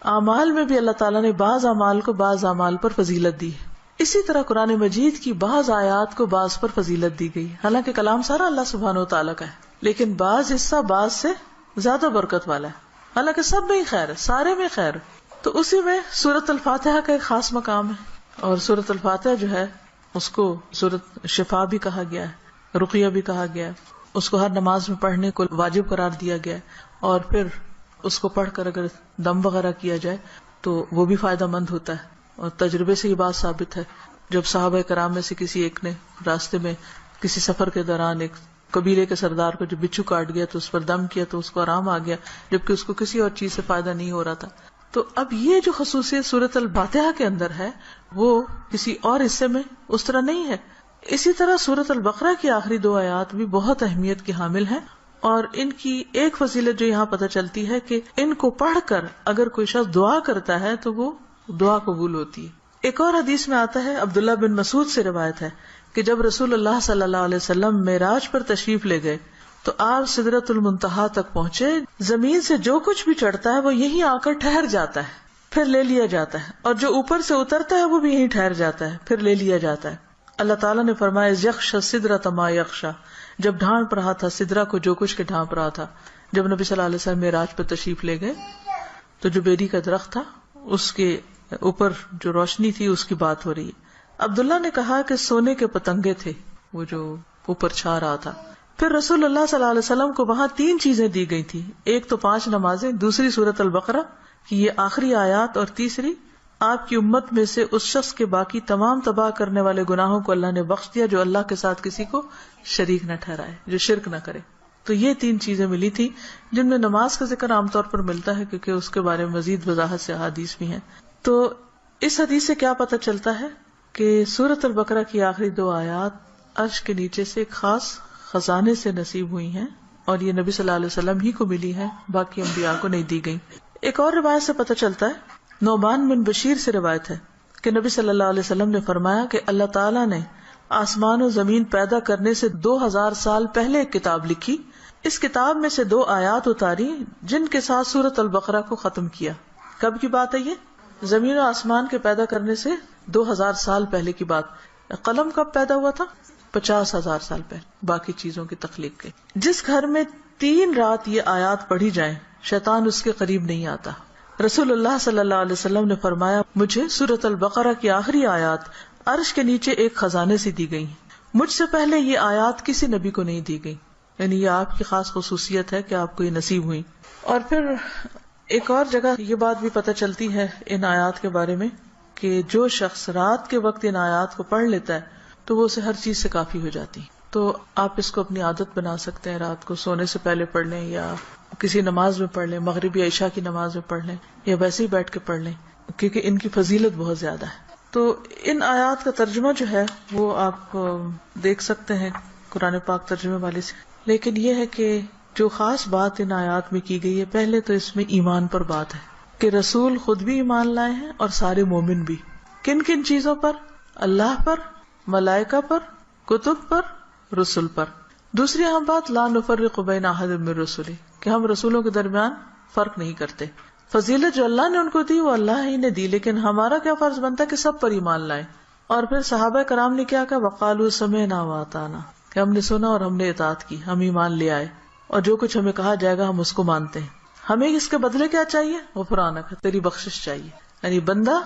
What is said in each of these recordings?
اعمال میں بھی اللہ تعالیٰ نے بعض اعمال کو بعض اعمال پر فضیلت دی ہے. اسی طرح قرآن مجید کی بعض آیات کو بعض پر فضیلت دی گئی. حالانکہ کلام سارا اللہ سبحانہ و تعالیٰ کا ہے، لیکن بعض حصہ بعض سے زیادہ برکت والا ہے. حالانکہ سب میں ہی خیر ہے، سارے میں خیر ہے. تو اسی میں سورۃ الفاتحہ کا ایک خاص مقام ہے. اور سورۃ الفاتحہ جو ہے اس کو سورۃ شفا بھی کہا گیا ہے، رقیہ بھی کہا گیا ہے. اس کو ہر نماز میں پڑھنے کو واجب قرار دیا گیا ہے. اور پھر اس کو پڑھ کر اگر دم وغیرہ کیا جائے تو وہ بھی فائدہ مند ہوتا ہے. اور تجربے سے یہ بات ثابت ہے. جب صحابہ کرام میں سے کسی ایک نے راستے میں کسی سفر کے دوران ایک قبیلے کے سردار کو جو بچھو کاٹ گیا تو اس پر دم کیا تو اس کو آرام آ گیا، جبکہ اس کو کسی اور چیز سے فائدہ نہیں ہو رہا تھا. تو اب یہ جو خصوصیت سورۃ الفاتحہ کے اندر ہے وہ کسی اور حصے میں اس طرح نہیں ہے. اسی طرح سورۃ البقرہ کی آخری 2 آیات بھی بہت اہمیت کی حامل ہیں. اور ان کی ایک فضیلت جو یہاں پتہ چلتی ہے کہ ان کو پڑھ کر اگر کوئی شخص دعا کرتا ہے تو وہ دعا قبول ہوتی ہے. ایک اور حدیث میں آتا ہے، عبداللہ بن مسعود سے روایت ہے کہ جب رسول اللہ صلی اللہ علیہ وسلم معراج پر تشریف لے گئے تو آپ سدرۃ المنتہا تک پہنچے. زمین سے جو کچھ بھی چڑھتا ہے وہ یہیں آ کر ٹھہر جاتا ہے، پھر لے لیا جاتا ہے، اور جو اوپر سے اترتا ہے وہ بھی یہیں ٹھہر جاتا ہے، پھر لے لیا جاتا ہے. اللہ تعالیٰ نے فرمایا یخشی السدرۃ ما یخشی، جب ڈھانپ رہا تھا سدرہ کو جو کچھ کے ڈھانپ رہا تھا. جب نبی صلی اللہ علیہ وسلم معراج پر تشریف لے گئے تو جو بیری کا درخت تھا اس کے اوپر جو روشنی تھی اس کی بات ہو رہی ہے. عبداللہ نے کہا کہ سونے کے پتنگے تھے وہ جو اوپر چھا رہا تھا. پھر رسول اللہ صلی اللہ علیہ وسلم کو وہاں 3 چیزیں دی گئی تھی. ایک تو 5 نمازیں، دوسری سورۃ البقرہ کی یہ آخری آیات، اور تیسری آپ کی امت میں سے اس شخص کے باقی تمام تباہ کرنے والے گناہوں کو اللہ نے بخش دیا جو اللہ کے ساتھ کسی کو شریک نہ ٹھہرائے، جو شرک نہ کرے. تو یہ 3 چیزیں ملی تھی جن میں نماز کا ذکر عام طور پر ملتا ہے کیونکہ اس کے بارے میں مزید وضاحت سے احادیث بھی ہیں. تو اس حدیث سے کیا پتہ چلتا ہے کہ سورۃ البقرہ کی آخری 2 آیات عرش کے نیچے سے ایک خاص خزانے سے نصیب ہوئی ہیں، اور یہ نبی صلی اللہ علیہ وسلم ہی کو ملی ہے، باقی انبیاء کو نہیں دی گئی. ایک اور روایت سے پتہ چلتا ہے، نعمان بن بشیر سے روایت ہے کہ نبی صلی اللہ علیہ وسلم نے فرمایا کہ اللہ تعالیٰ نے آسمان و زمین پیدا کرنے سے 2000 سال پہلے ایک کتاب لکھی. اس کتاب میں سے 2 آیات اتاری جن کے ساتھ سورۃ البقرہ کو ختم کیا. کب کی بات ہے یہ؟ زمین و آسمان کے پیدا کرنے سے 2000 سال پہلے کی بات. قلم کب پیدا ہوا تھا؟ 50,000 سال پہلے باقی چیزوں کی تخلیق کے. جس گھر میں 3 رات یہ آیات پڑھی جائیں شیطان اس کے قریب نہیں آتا. رسول اللہ صلی اللہ علیہ وسلم نے فرمایا مجھے سورۃ البقرہ کی آخری آیات عرش کے نیچے ایک خزانے سے دی گئی. مجھ سے پہلے یہ آیات کسی نبی کو نہیں دی گئی، یعنی یہ آپ کی خاص خصوصیت ہے کہ آپ کو یہ نصیب ہوئی. اور پھر ایک اور جگہ یہ بات بھی پتہ چلتی ہے ان آیات کے بارے میں کہ جو شخص رات کے وقت ان آیات کو پڑھ لیتا ہے تو وہ اسے ہر چیز سے کافی ہو جاتی. تو آپ اس کو اپنی عادت بنا سکتے ہیں، رات کو سونے سے پہلے پڑھ لیں یا کسی نماز میں پڑھ لیں، مغرب یا عشاء کی نماز میں پڑھ لیں یا ویسے ہی بیٹھ کے پڑھ لیں، کیونکہ ان کی فضیلت بہت زیادہ ہے. تو ان آیات کا ترجمہ جو ہے وہ آپ دیکھ سکتے ہیں قرآن پاک ترجمے والے سے. لیکن یہ ہے کہ جو خاص بات ان آیات میں کی گئی ہے، پہلے تو اس میں ایمان پر بات ہے کہ رسول خود بھی ایمان لائے ہیں اور سارے مومن بھی. کن کن چیزوں پر؟ اللہ پر، ملائکہ پر، کتب پر، رسول پر. دوسری اہم بات لا نفرق بین احد من رسلہ، کہ ہم رسولوں کے درمیان فرق نہیں کرتے. فضیلت جو اللہ نے ان کو دی وہ اللہ ہی نے دی، لیکن ہمارا کیا فرض بنتا ہے کہ سب پر ایمان لائیں. اور پھر صحابہ کرام نے کیا کہا؟ وقالوا سمعنا واطعنا، کہ ہم نے سنا اور ہم نے اطاعت کی، ہم ایمان لے آئے اور جو کچھ ہمیں کہا جائے گا ہم اس کو مانتے ہیں. ہمیں اس کے بدلے کیا چاہیے؟ غفرانک، تیری بخشش چاہیے. یعنی بندہ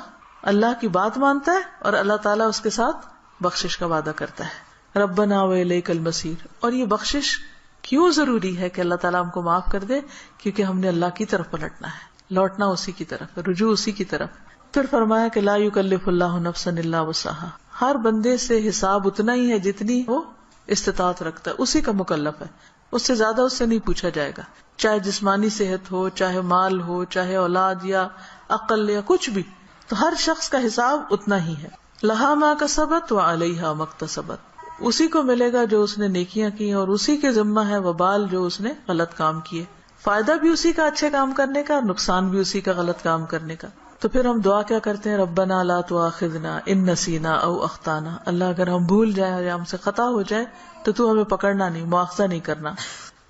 اللہ کی بات مانتا ہے اور اللہ تعالیٰ اس کے ساتھ بخشش کا وعدہ کرتا ہے. ربنا والیک المصیر. اور یہ بخشش کیوں ضروری ہے کہ اللہ تعالیٰ ہم کو معاف کر دے؟ کیونکہ ہم نے اللہ کی طرف پلٹنا ہے، لوٹنا اسی کی طرف، رجوع اسی کی طرف. پھر فرمایا کہ لا یکلف اللہ نفسا الا وسعها، ہر بندے سے حساب اتنا ہی ہے جتنی وہ استطاعت رکھتا ہے، اسی کا مکلف ہے، اس سے زیادہ اس سے نہیں پوچھا جائے گا. چاہے جسمانی صحت ہو، چاہے مال ہو، چاہے اولاد یا عقل یا کچھ بھی، تو ہر شخص کا حساب اتنا ہی ہے. لہا ما کسبت وعلیہا ما اکتسبت، اسی کو ملے گا جو اس نے نیکیاں کی اور اسی کے ذمہ ہے وبال جو اس نے غلط کام کیے. فائدہ بھی اسی کا اچھے کام کرنے کا، نقصان بھی اسی کا غلط کام کرنے کا. تو پھر ہم دعا کیا کرتے ہیں؟ ربنا لا تؤاخذنا ان نسینا او اخطانا، اللہ اگر ہم بھول جائیں یا ہم سے خطا ہو جائے تو ہمیں پکڑنا نہیں، مؤاخذہ نہیں کرنا.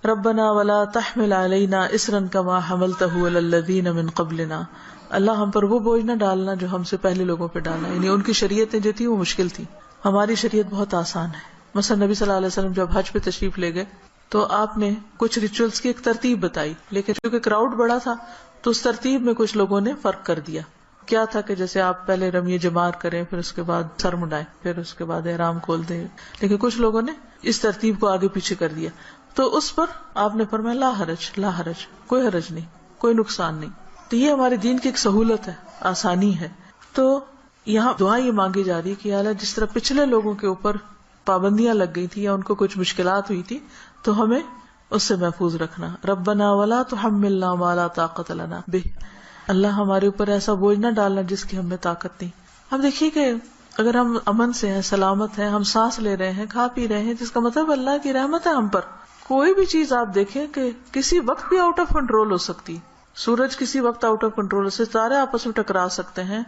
ربنا ولا تحمل علینا اصرا کما حملته علی الذین من قبلنا اللہ ہم پر وہ بوجھ نہ ڈالنا جو ہم سے پہلے لوگوں پہ ڈالا. یعنی ان کی شریعتیں جو تھی وہ مشکل تھی, ہماری شریعت بہت آسان ہے. مثلا نبی صلی اللہ علیہ وسلم جب حج پہ تشریف لے گئے تو آپ نے کچھ ریچولز کی ایک ترتیب بتائی, لیکن چونکہ کراؤڈ بڑا تھا تو اس ترتیب میں کچھ لوگوں نے فرق کر دیا. کیا تھا کہ جیسے آپ پہلے رمی جمار کریں, پھر اس کے بعد سر مڈائیں, پھر اس کے بعد احرام کھول دیں, لیکن کچھ لوگوں نے اس ترتیب کو آگے پیچھے کر دیا. تو اس پر آپ نے فرمایا لا حرج, لا حرج, کوئی حرج نہیں, کوئی نقصان نہیں. تو یہ ہمارے دین کی ایک سہولت ہے, آسانی ہے. تو یہاں دعا یہ مانگی جا رہی ہے کہ اللہ جس طرح پچھلے لوگوں کے اوپر پابندیاں لگ گئی تھی یا ان کو کچھ مشکلات ہوئی تھی تو ہمیں اس سے محفوظ رکھنا. ربنا ولا تحملنا ما لا طاقت لنا به, اللہ ہمارے اوپر ایسا بوجھ نہ ڈالنا جس کی ہمیں طاقت نہیں. اب دیکھیے کہ اگر ہم امن سے ہیں, سلامت ہیں, ہم سانس لے رہے ہیں, کھا پی رہے ہیں, جس کا مطلب اللہ کی رحمت ہے ہم پر. کوئی بھی چیز آپ دیکھیں کہ کسی وقت بھی آؤٹ آف کنٹرول ہو سکتی. سورج کسی وقت آؤٹ آف کنٹرول ہو سکتا ہے, ستارے آپس میں ٹکرا سکتے ہیں,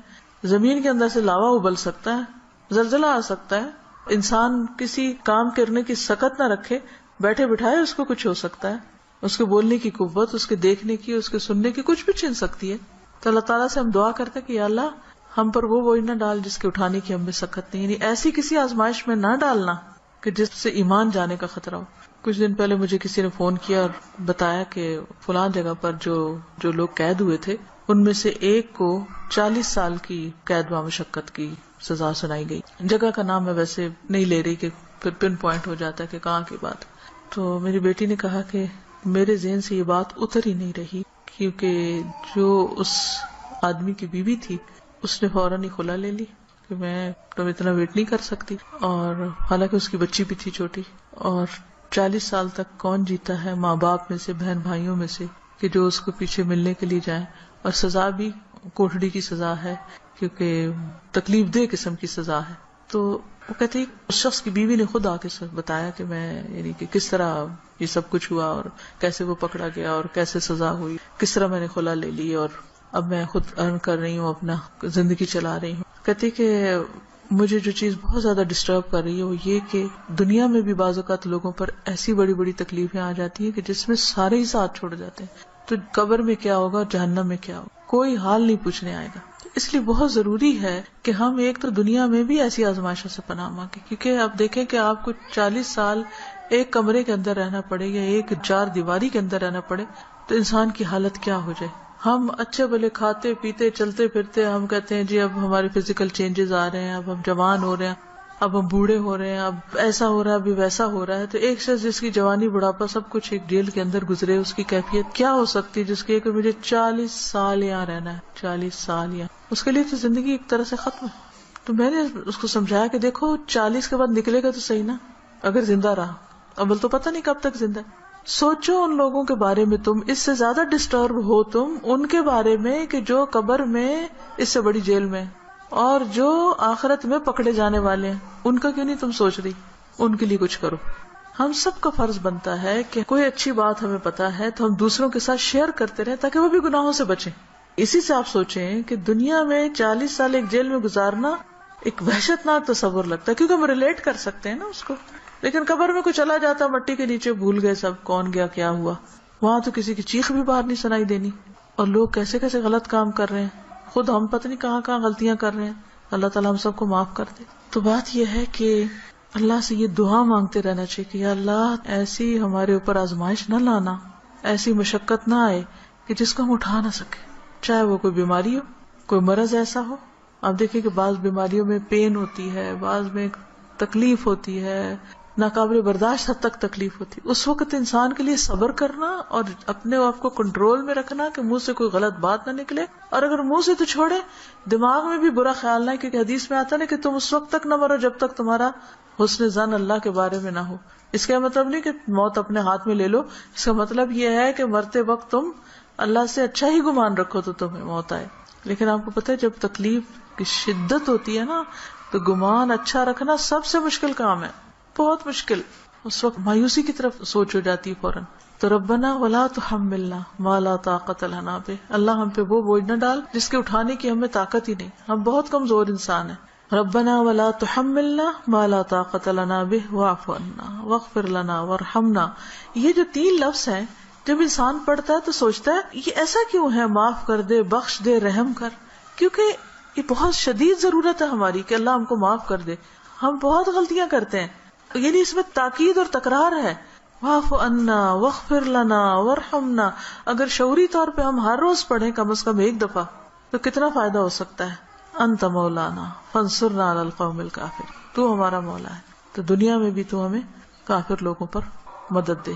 زمین کے اندر سے لاوا ابل سکتا ہے, زلزلہ آ سکتا ہے, انسان کسی کام کرنے کی سکت نہ رکھے, بیٹھے بٹھائے اس کو کچھ ہو سکتا ہے, اس کے بولنے کی قوت, اس کے دیکھنے کی, اس کے سننے کی کچھ بھی چھن سکتی ہے. تو اللہ تعالیٰ سے ہم دعا کرتے ہیں کہ یا اللہ ہم پر وہ بوجھ نہ ڈال جس کے اٹھانے کی ہم میں سکت نہیں, یعنی ایسی کسی آزمائش میں نہ ڈالنا کہ جس سے ایمان جانے کا خطرہ ہو. کچھ دن پہلے مجھے کسی نے فون کیا اور بتایا کہ فلاں جگہ پر جو لوگ قید ہوئے تھے ان میں سے ایک کو 40 سال کی قید و مشقت کی سزا سنائی گئی. جگہ کا نام میں ویسے نہیں لے رہی کہ پھر پن پوائنٹ ہو جاتا ہے کہ کہاں کی بات. تو میری بیٹی نے کہا کہ میرے ذہن سے یہ بات اتر ہی نہیں رہی, کیونکہ جو اس آدمی کی بیوی تھی اس نے فوراً ہی کھلا لے لی کہ میں تو اتنا ویٹ نہیں کر سکتی, اور حالانکہ اس کی بچی بھی تھی چھوٹی. اور 40 سال تک کون جیتا ہے ماں باپ میں سے, بہن بھائیوں میں سے, کہ جو اس کو پیچھے ملنے کے لیے جائیں, اور سزا بھی کوٹڑی کی سزا ہے کیونکہ تکلیف دہ قسم کی سزا ہے. تو وہ کہتے ہیں اس شخص کی بیوی نے خود آ کے بتایا کہ میں یعنی کہ کس طرح یہ سب کچھ ہوا اور کیسے وہ پکڑا گیا اور کیسے سزا ہوئی, کس طرح میں نے کھلا لے لی اور اب میں خود ارن کر رہی ہوں, اپنا زندگی چلا رہی ہوں. کہتی کہ مجھے جو چیز بہت زیادہ ڈسٹرب کر رہی ہے وہ یہ کہ دنیا میں بھی بعض اوقات لوگوں پر ایسی بڑی بڑی تکلیفیں آ جاتی ہیں کہ جس میں سارے ہی ساتھ چھوڑ جاتے ہیں, تو قبر میں کیا ہوگا, جہنم میں کیا ہوگا, کوئی حال نہیں پوچھنے آئے گا. اس لیے بہت ضروری ہے کہ ہم ایک تو دنیا میں بھی ایسی آزمائشوں سے پناہ مانگیں, کیونکہ آپ دیکھیں کہ آپ کو 40 سال ایک کمرے کے اندر رہنا پڑے یا ایک 4 دیواری کے اندر رہنا پڑے تو انسان کی حالت کیا ہو جائے. ہم اچھے بھلے کھاتے پیتے چلتے پھرتے, ہم کہتے ہیں جی اب ہمارے فزیکل چینجز آ رہے ہیں, اب ہم جوان ہو رہے ہیں, اب ہم بوڑھے ہو رہے ہیں, اب ایسا ہو رہا ہے, ابھی ویسا ہو رہا ہے. تو ایک شخص جس کی جوانی بڑھاپا سب کچھ ایک جیل کے اندر گزرے, اس کی کیفیت کیا ہو سکتی ہے جس کی کہ مجھے 40 سال یہاں رہنا ہے, 40 سال یہاں, اس کے لیے تو زندگی ایک طرح سے ختم ہے. تو میں نے اس کو سمجھایا کہ دیکھو 40 کے بعد نکلے گا تو صحیح نا, اگر زندہ رہا, اول تو پتہ نہیں کب تک زندہ. سوچو ان لوگوں کے بارے میں, تم اس سے زیادہ ڈسٹرب ہو تم ان کے بارے میں کہ جو قبر میں اس سے بڑی جیل میں, اور جو آخرت میں پکڑے جانے والے ہیں, ان کا کیوں نہیں تم سوچ رہی, ان کے لیے کچھ کرو. ہم سب کا فرض بنتا ہے کہ کوئی اچھی بات ہمیں پتا ہے تو ہم دوسروں کے ساتھ شیئر کرتے رہیں تاکہ وہ بھی گناہوں سے بچیں. اسی سے آپ سوچیں کہ دنیا میں 40 سال ایک جیل میں گزارنا ایک وحشت ناک تصور لگتا ہے, کیونکہ ہم ریلیٹ کر سکتے ہیں نا اس کو. لیکن قبر میں کوئی چلا جاتا مٹی کے نیچے, بھول گئے سب کون گیا کیا ہوا, وہاں تو کسی کی چیخ بھی باہر نہیں سنائی دینی, اور لوگ کیسے کیسے غلط کام کر رہے ہیں, خود ہم پتہ نہیں کہاں کہاں غلطیاں کر رہے ہیں. اللہ تعالیٰ ہم سب کو معاف کر دے. تو بات یہ ہے کہ اللہ سے یہ دعا مانگتے رہنا چاہیے کہ یا اللہ ایسی ہمارے اوپر آزمائش نہ لانا, ایسی مشقت نہ آئے کہ جس کو ہم اٹھا نہ سکے, چاہے وہ کوئی بیماری ہو, کوئی مرض ایسا ہو. آپ دیکھیں کہ بعض بیماریوں میں پین ہوتی ہے, بعض میں تکلیف ہوتی ہے, ناقابل برداشت حد تک تکلیف ہوتی. اس وقت انسان کے لیے صبر کرنا اور اپنے آپ کو کنٹرول میں رکھنا کہ منہ سے کوئی غلط بات نہ نکلے, اور اگر منہ سے تو چھوڑے دماغ میں بھی برا خیال نہ, کیونکہ حدیث میں آتا نا کہ تم اس وقت تک نہ مرو جب تک تمہارا حسن ظن اللہ کے بارے میں نہ ہو. اس کا مطلب نہیں کہ موت اپنے ہاتھ میں لے لو, اس کا مطلب یہ ہے کہ مرتے وقت تم اللہ سے اچھا ہی گمان رکھو تو تمہیں موت آئے. لیکن آپ کو پتہ ہے جب تکلیف کی شدت ہوتی ہے نا تو گمان اچھا رکھنا سب سے مشکل کام ہے, بہت مشکل. اس وقت مایوسی کی طرف سوچ ہو جاتی ہے فوراً. تو ربنا ولا تحملنا ما لا طاقت لنا به, اللہ ہم پہ وہ بوجھ نہ ڈال جس کے اٹھانے کی ہمیں طاقت ہی نہیں, ہم بہت کمزور انسان ہیں. ربنا ولا تحملنا ما لا طاقت لنا به واعف عنا واغفر لنا وارحمنا. یہ جو 3 لفظ ہیں جب انسان پڑھتا ہے تو سوچتا ہے یہ ایسا کیوں ہے، معاف کر دے، بخش دے، رحم کر، کیونکہ یہ بہت شدید ضرورت ہے ہماری کہ اللہ ہم کو معاف کر دے. ہم بہت غلطیاں کرتے ہیں، یعنی اس میں تاکید اور تکرار ہے. واعف عنا واغفر لنا وارحمنا. اگر شعوری طور پہ ہم ہر روز پڑھیں کم از کم ایک دفعہ تو کتنا فائدہ ہو سکتا ہے. انت مولانا فانصرنا علی القوم الکافرین. تو ہمارا مولا ہے تو دنیا میں بھی تو ہمیں کافر لوگوں پر مدد دے.